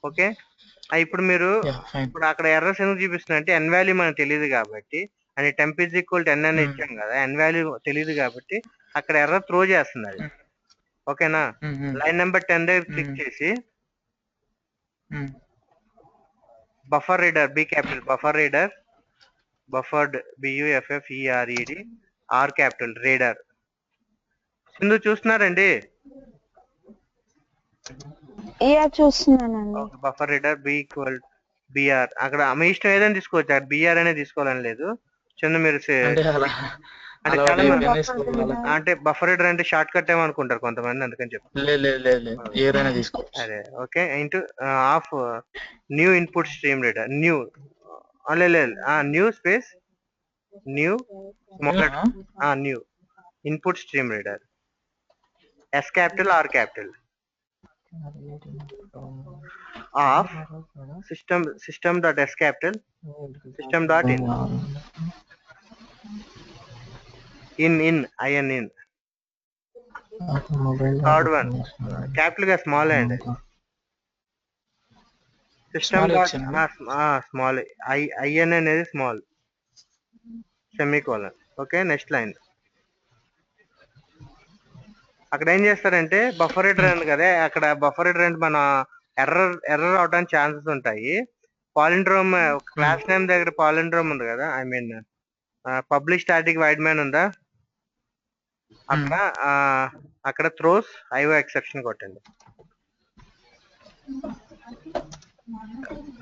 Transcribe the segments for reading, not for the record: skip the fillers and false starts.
Okay. ఇప్పుడు మీరు fine. ఇప్పుడు అక్కడ ఎర్రర్స్ ఎందుకు చూపిస్తున్నాయి అంటే ఎన్ వాల్యూ మనకు తెలియదు కాబట్టి, అని టెంప్ ఈజ్ ఈక్వల్ టు ఎన్ అని ఇచ్చాం కదా, ఎన్ వాల్యూ తెలియదు కాబట్టి అక్కడ ఎర్రర్ త్రో చేస్తుంది అది. ఓకేనా? లైన్ నెంబర్ 10 దగ్గర క్లిక్ చేసి buffer reader B capital buffered BUFFERED R capital reader Sindhu చూస్తున్నారండి? చూస్తున్నానండి. Buffer reader B equal BR, అక్కడ మీ ఇష్టం ఏదైనా తీసుకోవచ్చు, అక్కడ బిఆర్ అనేది తీసుకోవాలని లేదు. చందు మీరు అంటే చాలా అంటే బఫర్ రీడర్ అంటే షార్ట్ కట్ ఏమనుకుంటారు కొంతమంది, అందుకని చెప్పి ఏదైనా తీసుకోవచ్చు. అదే okay. Into of new input stream reader new new space new new input stream reader S capital R capital of system dot S capital system dot in in third one capital గా small అండి system dot small IN అనేది small semicolon. Okay, next line. అక్కడ ఏం చేస్తారంటే buffer reader ఉంది కదా, అక్కడ buffer reader అంటే మన ఎర్రర్ అవడానికి ఛాన్సెస్ ఉంటాయి. పాలిండ్రోమ్ క్లాస్ నేమ్ దగ్గర పాలిండ్రోమ్ ఉంది కదా, I mean public static void main ఉందా, అక్కడ త్రోస్ ఐఓ ఎక్సెప్షన్ కొట్టండి.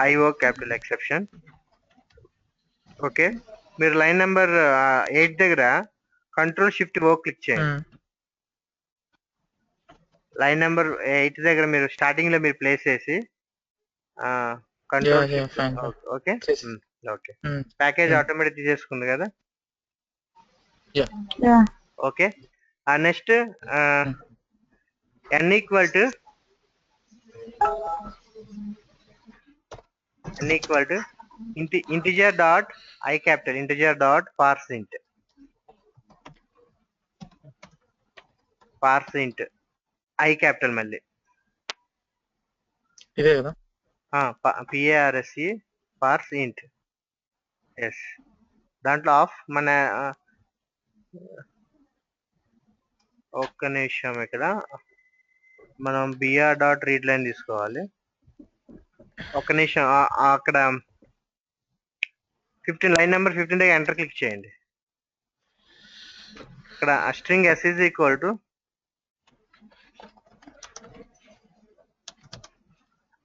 IO capital exception. ఓకే, మీరు లైన్ నెంబర్ 8 దగ్గర కంట్రోల్ షిఫ్ట్ ఓ క్లిక్ చేయండి. లైన్ నెంబర్ 8 దగ్గర మీరు స్టార్టింగ్ లో మీరు ప్లేస్ చేసి control okay okay. Package automatic తీసేసుకుంది కదా. Okay, next n equal to integer dot I capital integer dot parseInt I capital మళ్ళీ ఇదే కదా, PARSE పార్సింట్. ఎస్, దాంట్లో ఆఫ్ మన ఒక్క నిమిషం, ఇక్కడ మనం బిఆర్ డాట్ రీడ్ లైన్ తీసుకోవాలి. ఒక్క నిమిషం, అక్కడ 15 లైన్ నెంబర్ 15 దగ్గర ఎంటర్ క్లిక్ చేయండి. ఇక్కడ string s is equal to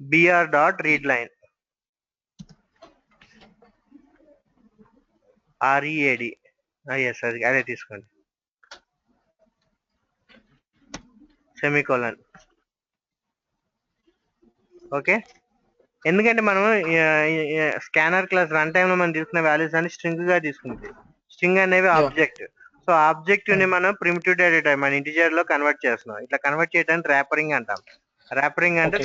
br dot read line READ. Yes, అదే తీసుకోండి. సెమీకోలన్. ఓకే, ఎందుకంటే మనం స్కానర్ క్లాస్ రన్ టైమ్ లో మనం తీసుకున్న వాల్యూస్ అన్ని స్ట్రింగ్ గా తీసుకుంది. స్ట్రింగ్ అనేవి ఆబ్జెక్ట్. సో ఆబ్జెక్ట్ ని మనం ప్రిమిటివ్ డేటా టైప్ మన ఇంటిజర్ లో కన్వర్ట్ చేస్తున్నాం. ఇట్లా కన్వర్ట్ చేయడానికి ర్యాపరింగ్ అంటాం. ర్యాపరింగ్ అంటే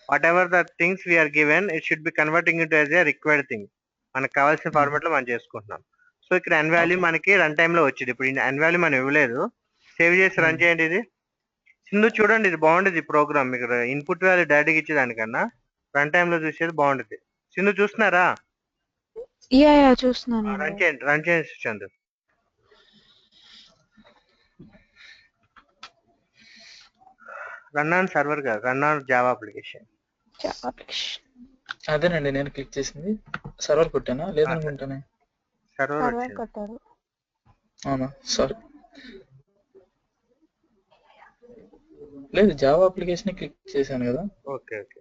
whatever the things we're given it should be converting it as a required thing. మనకు కావాల్సిన ఫార్మాట్ లో మనం చేసుకుంటున్నాం. సో ఇక్కడ ఎన్ వాల్యూ మనకి రన్ టైమ్ లో వచ్చింది. ఇప్పుడు ఎన్ వాల్యూ మనం ఇవ్వలేదు. సేవ్ చేసి రన్ చేయండి. ఇది సింధు చూడండి, ఇది బాగుండేది ప్రోగ్రామ్. ఇక్కడ ఇన్పుట్ వాల్యూ డైరెక్ట్గా ఇచ్చేదానికన్నా రన్ టైమ్ లో చూసేది బాగుండేది. సింధు చూస్తున్నారా? చూస్తున్నాను. రన్ చేయండి చందు. రన్ ఆన్ సర్వర్ కాదు, రన్ ఆన్ జావా అప్లికేషన్. అదేనండి నేను క్లిక్ చేసింది. సర్వర్ కొట్టానా లేదనుకుంటానే. సర్వర్ కొట్టారు. అవునా, సారీ. లేదు, జావా అప్లికేషన్ క్లిక్ చేశాను కదా. Okay okay.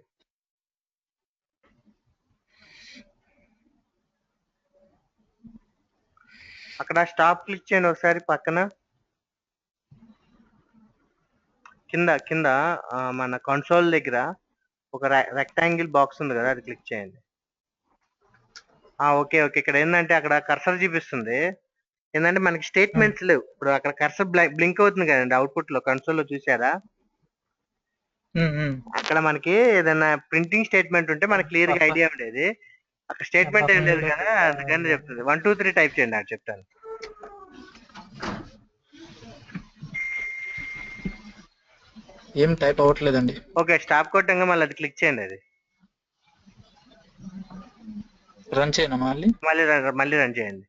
అక్కడ స్టాప్ క్లిక్ చేయండి ఒకసారి. పక్కన కింద మన కన్సోల్ దగ్గర ఒక రెక్టాంగిల్ బాక్స్ ఉంది కదా, అది క్లిక్ చేయండి. Okay okay. ఇక్కడ ఏంటంటే అక్కడ కర్సర్ చూపిస్తుంది. ఏంటంటే మనకి స్టేట్మెంట్స్ లేవు. ఇప్పుడు అక్కడ కర్సర్ బ్లింక్ అవుతుంది కదండి అవుట్పుట్ లో, కన్సోల్ లో చూసారా? అక్కడ మనకి ఏదైనా ప్రింటింగ్ స్టేట్మెంట్ ఉంటే మనకి క్లియర్ గా ఐడియా ఉండేది. అక్కడ స్టేట్మెంట్ ఏం లేదు కదా, అందుకని చెప్తుంది. 1 2 3 టైప్ చేయండి, అది చెప్తాను. ఏం టైప్ అవ్వట్లేదండి. ఓకే, స్టాప్ కొట్టంగా మళ్ళీ అది క్లిక్ చేయండి. అది రన్ చేయనా మళ్ళీ? మళ్ళీ రన్ చేయండి.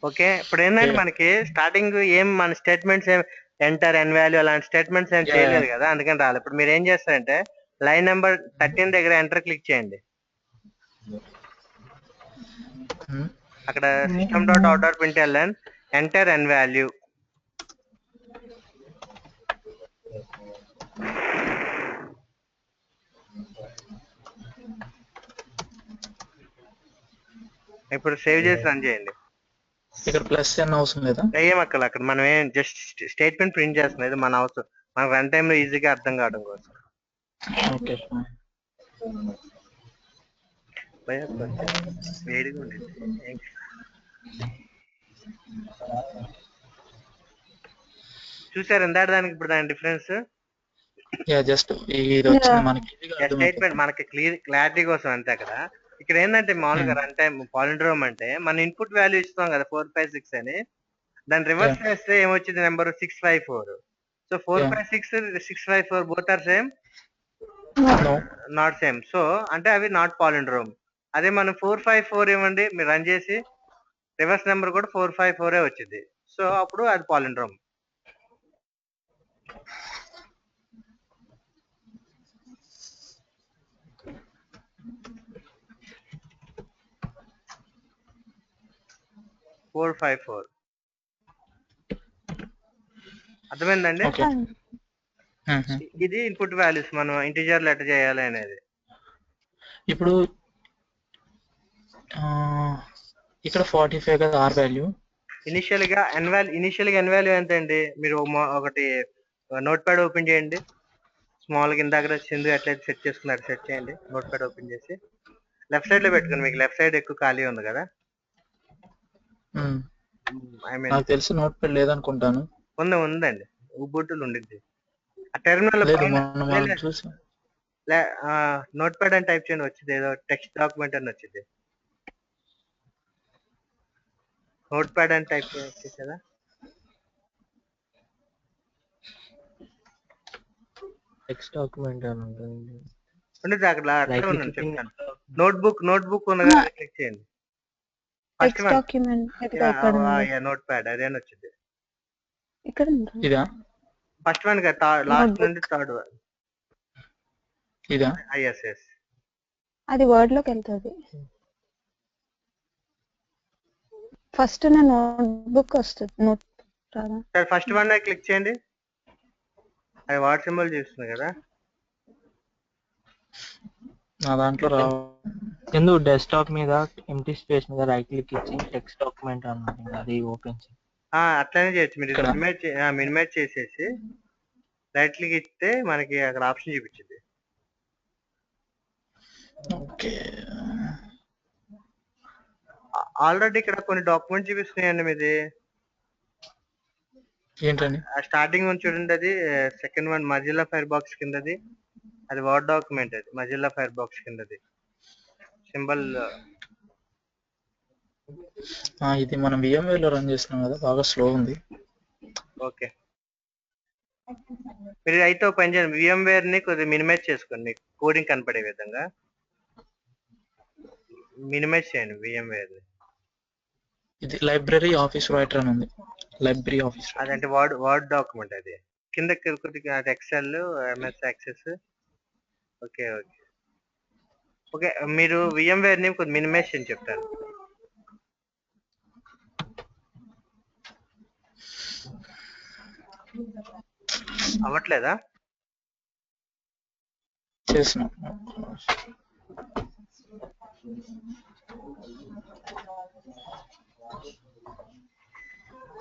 ఓకే, ఇప్పుడు ఏంటంటే మనకి స్టార్టింగ్ మన స్టేట్మెంట్స్ ఏం ఎంటర్ ఎన్ వాల్యూ అలాంటి స్టేట్మెంట్స్ ఏం చేయలేదు కదా, అందుకని రాలేదు. ఇప్పుడు మీరు ఏం చేస్తారంటే లైన్ నెంబర్ 13 దగ్గర ఎంటర్ క్లిక్ చేయండి. అక్కడ system dot out println enter N value. ఇప్పుడు సేవ్ చేసి రన్ చేయండి. ఇక్కడ ప్లస్ n అవసరం లేదా? ఏమక్కల, అక్కడ మనం ఏం జస్ట్ స్టేట్మెంట్ ప్రింట్ చేస్తున్నది మన అవసరం, మన రన్ టైమ్ లో ఈజీగా అర్థం కావడం కోసం. ఓకే, వేడిగా ఉండేది. చూసారు ఇందాక దానికి ఇప్పుడు దాని డిఫరెన్స్. జస్ట్ ఇది వచ్చింది మనకి. స్టేట్మెంట్ మనకి క్లారిటీ కోసం అంతే కదా. ఇక్కడ ఏంటంటే మామూలుగా రన్ టైమ్ పాలిండ్రోమ్ అంటే మన ఇన్పుట్ వాల్యూ ఇస్తాం కదా 4 5 6 అని, దాన్ని రివర్స్ చేస్తే ఏమొచ్చింది number 654. So 4 5 6 6 5 4 both are same, not same. So అంటే అవి నాట్ పాలిండ్రోమ్. అదే మనం 4 5 4 ఇవ్వండి, మీరు రన్ చేసి రివర్స్ నెంబర్ కూడా 4 5 4 వచ్చింది. సో అప్పుడు అది పాలిండ్రోమ్. అర్థమైందండి? ఇది ఇన్పుట్ వాల్యూస్ మనం ఇంటిజర్ ఎట్లా చేయాలి అనేది. ఇప్పుడు ఇక్కడ 45 కదా ఆర్ వాల్యూ. ఇనిషియల్ గా ఎన్ వాల్యూ ఎంత అండి? మీరు ఒకటి నోట్ ప్యాడ్ ఓపెన్ చేయండి. స్మాల్ గా ఇందాక సింధు ఎట్లయితే సెట్ చేసుకున్నారు సెట్ చేయండి. నోట్ ప్యాడ్ ఓపెన్ చేసి లెఫ్ట్ సైడ్ లో పెట్టుకుని, మీకు లెఫ్ట్ సైడ్ ఎక్కువ ఖాళీ ఉంది కదా. నాకు తెలిసి నోట్ ప్యాడ్ లేదనుకుంటాను. ఉందండి, ఉబుంటులో ఉండిద్ది. ఆ టెర్మినల్ నోట్ ప్యాడ్ అని టైప్ చేయండి, వచ్చింది ఏదో టెక్స్ట్ డాక్యుమెంట్ అని వచ్చింది. నోట్ ప్యాడ్ అని టైప్ చేసేదా? టెక్స్ట్ డాక్యుమెంట్ అని ఉంటుంది. అక్కడ ఉన్నాను చెప్తాను. నోట్బుక్ ఉన్నదా క్లిక్ చేయండి. ఫస్ట్ నోట్ ప్యాడ్ అదేని వచ్చింది. ఇదా ఫస్ట్ వన్ కదా, లాస్ట్ నుండి థర్డ్ వన్. ఇదా? Yes yes. అది వర్డ్ లోకి వెళ్తుంది. ఫస్ట్ నోట్బుక్ వస్తుంది, నోట్ రాదా? సరే ఫస్ట్ వన్ క్లిక్ చేయండి. అది వర్డ్ సింబల్ చూస్తుంది కదా. నా దాంట్లో రావు. ఎందుకు డెస్క్టాప్ మీద ఎంటీ స్పేస్ మీద రైట్ క్లిక్ ఇచ్చి టెక్స్ట్ డాక్యుమెంట్ అన్నది అది ఓపెన్ చేయండి. అట్లానే చేయొచ్చు. మీరు మినిమైజ్ చేసేసి రైట్ క్లిక్ ఇస్తే మనకి అక్కడ ఆప్షన్ చూపించింది. ఓకే, ఆల్రెడీ ఇక్కడ కొన్ని డాక్యుమెంట్ చూపిస్తున్నాయండి మీది. ఏంటండి? స్టార్టింగ్ నుంచి చూడండి, అది సెకండ్ వన్ మజిల్లా ఫైర్ బాక్స్ కిందది. అది వర్డ్ డాక్యుమెంట్, అది మజిల్లా ఫైర్ బాక్స్ కిందది సింబల్. ఇది మనం VMware లో రన్ చేస్తున్నాం కదా, బాగా స్లో ఉంది. ఓకే, మీరు అయితే ఒక పని చేయండి, VMware ని కొద్దిగా మినిమైజ్ చేసుకోండి, కోడింగ్ కనపడే విధంగా మినిమైజ్ చేయండి VMware ని. ఇది లైబ్రరీ ఆఫీస్ రైటర్ అని ఉంది. లైబ్రరీ ఆఫీస్ అదంటే వర్డ్ డాక్యుమెంట్. అది కింద కొద్దిగా అది Excel, MS access. Okay okay okay, మీరు VMware ని కొద్దిగా మినిమైజ్ చేయని చెప్తాను. అవ్వట్లేదా? చేసిన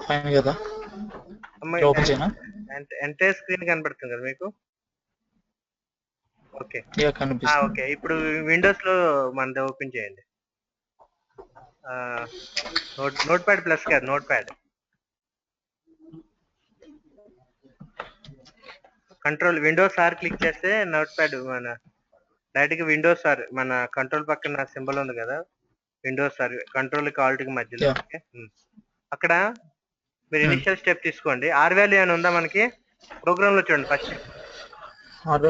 ఫైన్ కదా. ఓపెన్ చేయనా? ఎంటైర్ స్క్రీన్ కనబడుతుంది కదా మీకు. ఓకే ఓకే, ఇప్పుడు విండోస్ లో మనది ఓపెన్ చేయండి. నోట్ ప్యాడ్ ప్లస్ కాదు, note pad. Control windows R click చేస్తే నోట్ ప్యాడ్ మన డైరెక్ట్ గా విండోస్ ఆర్ మన కంట్రోల్ పక్కన సింబల్ ఉంది కదా, విండోస్ ఆర్ కంట్రోల్ కి ఆల్ట్ కి మధ్యలో. Yeah. ఓకే, అక్కడ మీరు ఇనిషియల్ స్టెప్ తీసుకోండి. ఆర్ వాల్యూ అని ఉందా మనకి ప్రోగ్రామ్ లో? చూడండి ఫస్ట్ ఆర్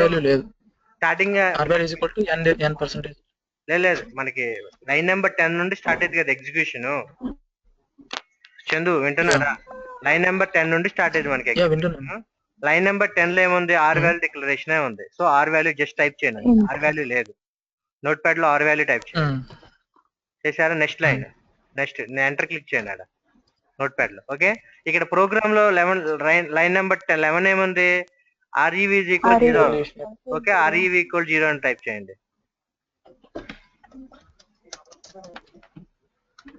వాల్యూ లేదు. Starting R value is equal to n%. లేదు, మనకి లైన్ నెంబర్ 10 నుండి స్టార్ట్ అయింది కదా ఎగ్జిక్యూషన్. చందు వింటున్నారా? లైన్ నెంబర్ 10 నుండి స్టార్ట్ అయింది మనకి Yeah, execution. వింటున్నాను. లైన్ నెంబర్ 10 లో ఏముంది? ఆర్ వాల్యూ డిక్లరేషన్ ఉంది. So R value just type చేయండి. ఆర్ వాల్యూ లేదు, నోట్ ప్యాడ్ లో ఆర్ వాల్యూ టైప్ చేయండి. చేశారా? Next line, next enter click చేయండి ఆడ నోట్ ప్యాడ్ లో. ఓకే, ఇక్కడ ప్రోగ్రామ్ లో 11 లైన్ నెంబర్ 11 ఏముంది? REV is equal 0. Okay, REV equal 0 అని టైప్ చేయండి.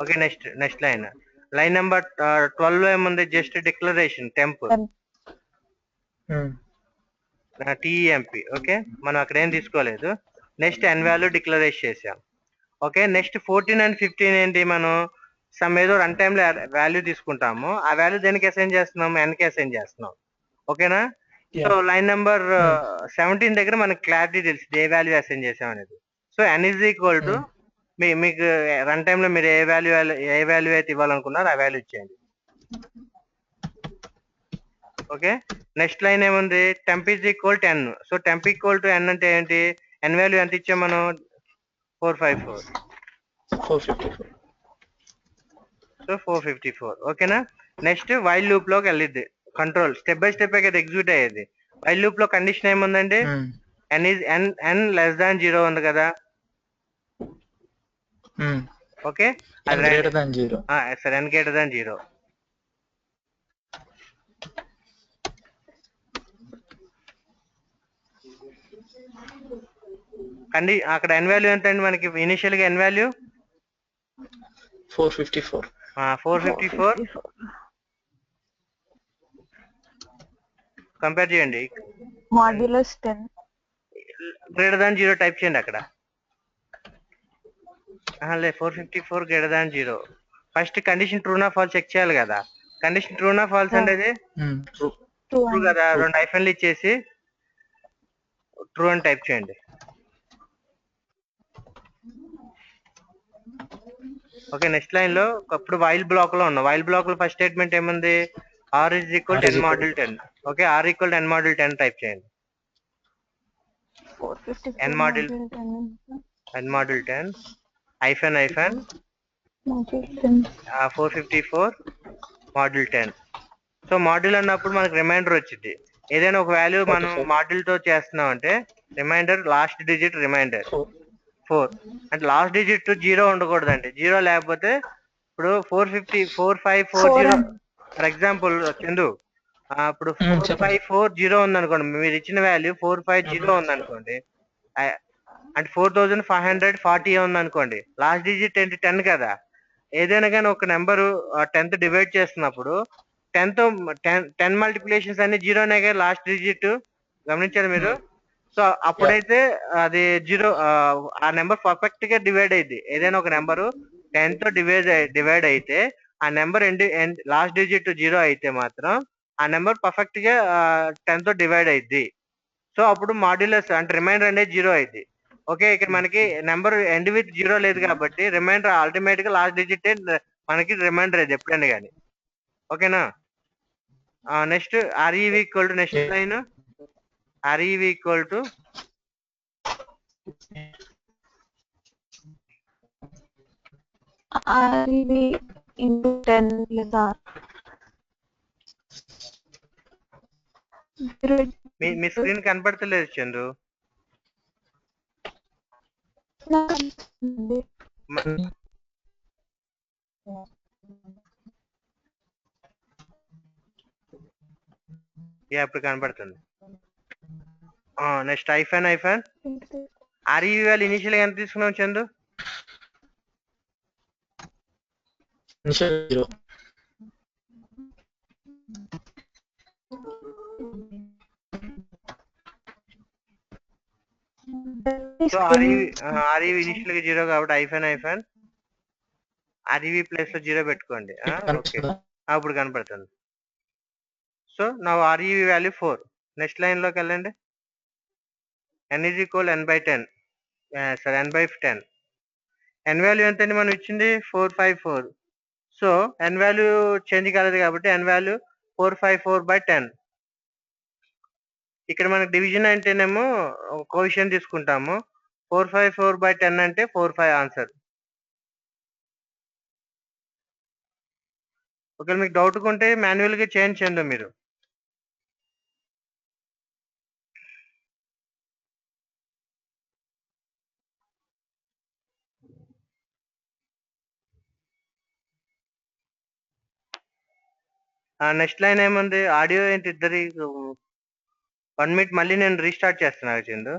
ఓకే, నెక్స్ట్ లైన్ నెంబర్ 12 లో ఏముంది? Just declaration temp, TMP. Okay, మనం అక్కడ ఏం తీసుకోలేదు. నెక్స్ట్ ఎన్ వాల్యూ డిక్లరేట్ చేసాం. ఓకే, నెక్స్ట్ 14 అండ్ 15 ఏంటి? మనం సమ్ ఏదో రన్ టైమ్ లో వాల్యూ తీసుకుంటాము. ఆ వాల్యూ దేనికి అసైన్ చేస్తున్నాం? ఎన్ కి అసైన్ చేస్తున్నాం. ఓకేనా? సో లైన్ నెంబర్ 17 దగ్గర మనకి క్లారిటీ తెలిసింది ఏ వాల్యూ అసైన్ చేసాం అనేది. So N is equal to మీకు రన్ టైమ్ లో మీరు ఏ వాల్యూ అయితే ఇవ్వాలనుకున్నారో ఆ వాల్యూ ఇచ్చేయండి. ఓకే, నెక్స్ట్ లైన్ ఏముంది? Temp is equal 10. So temp equal to N అంటే ఏంటి? ఎన్ వాల్యూ ఎంత ఇచ్చాం మనం? 454. సో 454. ఓకేనా? నెక్స్ట్ వైల్ లూప్ లోకి వెళ్ళిద్ది. కంట్రోల్ స్టెప్ బై స్టెప్ కదా ఎగ్జిక్యూట్ అయ్యేది. వైల్ లూప్ లో కండిషన్ ఏముందండి? ఎన్ లెస్ దాన్ 0 ఉంది కదా. Okay, n greater than 0. సరే, ఎన్ గ్రేటర్ దాన్ 0. అక్కడ ఎన్ వాల్యూ ఎంత అండి మనకి? ఇనిషియల్ గా ఎన్ వాల్యూ 454. 454. కంపేర్ చేయండి. మాడ్యులస్ 10 గ్రేటర్ దాన్ 0 టైప్ చేయండి అక్కడ. లేదు, 454 గ్రేటర్ దాన్ 0. ఫస్ట్ కండిషన్ ట్రూనా ఫాల్స్ చెక్ చేయాలి కదా. కండిషన్ ట్రూనా ఫాల్స్ అంటే అది ట్రూ కదా. 2 హైఫెన్లు ఇచ్చేసి ట్రూ అని టైప్ చేయండి. ఓకే, నెక్స్ట్ లైన్ లో అప్పుడు వైల్ బ్లాక్ లో ఉన్నాం. వైల్ బ్లాక్ లో ఫస్ట్ స్టేట్మెంట్ ఏముంది? R is equal 10 module 10. Okay, R equal 10 module 10 type చేయండి. n module 10 hyphen 454 module 10. So module అన్నప్పుడు మనకి రిమైండర్ వచ్చింది. ఏదైనా ఒక వాల్యూ మనం మాడ్యూల్ తో చేస్తున్నాం అంటే రిమైండర్ లాస్ట్ డిజిట్ రిమైండర్ 4 అంటే లాస్ట్ డిజిట్ 0 ఉండకూడదండి. 0 లేకపోతే ఇప్పుడు 4540 ఫర్ ఎగ్జాంపుల్ చందు, ఇప్పుడు 4540 ఉంది అనుకోండి. మీరు ఇచ్చిన వాల్యూ 450 ఉంది అనుకోండి, అంటే 4540 ఉంది అనుకోండి. లాస్ట్ డిజిట్ ఏంటి? 10 కదా. ఏదైనా కానీ ఒక నెంబర్ 10th డివైడ్ చేస్తున్నప్పుడు 10 మల్టిప్లికేషన్స్ అన్ని 0నే కదా లాస్ట్ డిజిట్. గమనించారు మీరు? సో అప్పుడైతే అది 0, ఆ నెంబర్ పర్ఫెక్ట్ గా డివైడ్ అయింది. ఏదైనా ఒక నెంబరు 10 తో డివైడ్ అయితే ఆ నెంబర్ లాస్ట్ డిజిట్ 0 అయితే మాత్రం ఆ నెంబర్ పర్ఫెక్ట్ గా 10 తో డివైడ్ అయింది. సో అప్పుడు మాడ్యులస్ అంటే రిమైండర్ అనేది 0 అయింది. ఓకే, ఇక్కడ మనకి నెంబర్ ఎండ్ విత్ 0 లేదు కాబట్టి రిమైండర్ అల్టిమేట్ గా లాస్ట్ డిజిట్ మనకి రిమైండర్ అయింది ఎప్పుడైనా కానీ. ఓకేనా? Next REV equal to next line REV equal to REV into 10 plus R. మీ స్క్రీన్ కనపడతలేదు చందు. ఇప్పుడు కనపడుతుంది. నెక్స్ట్ ఐఫాన్ ఆర్ఈవి వాళ్ళు ఇనిషియల్ గా ఎంత తీసుకున్నాం చందు? సో ఆర్ఈవి ఇనిషియల్ గా 0 కాబట్టి ఐఫాన్ ఆర్ఈవి ప్లేస్ లో 0 పెట్టుకోండి. ఓకే, అప్పుడు కనపడుతుంది. సో నా REV వాల్యూ 4. నెక్స్ట్ లైన్లోకి వెళ్ళండి. n is equal n/10. Sorry n/10. n value ఎంతండి మనం ఇచ్చింది 454. సో n వాల్యూ చేంజ్ కాలేదు కాబట్టి n వాల్యూ 454/10. ఇక్కడ మనకి డివిజన్ అంటేనేమో కోఎఫిషియంట్ తీసుకుంటాము. 454/10 అంటే 45 ఆన్సర్. ఒకవేళ మీకు డౌట్ ఉంటే మాన్యువల్గా చేంజ్ చేయండి మీరు. నెక్స్ట్ లైన్ ఏముంది? ఆడియో ఏంటి ఇద్దరి 1 మినిట్ మళ్ళీ నేను రీస్టార్ట్ చేస్తున్నా చందు.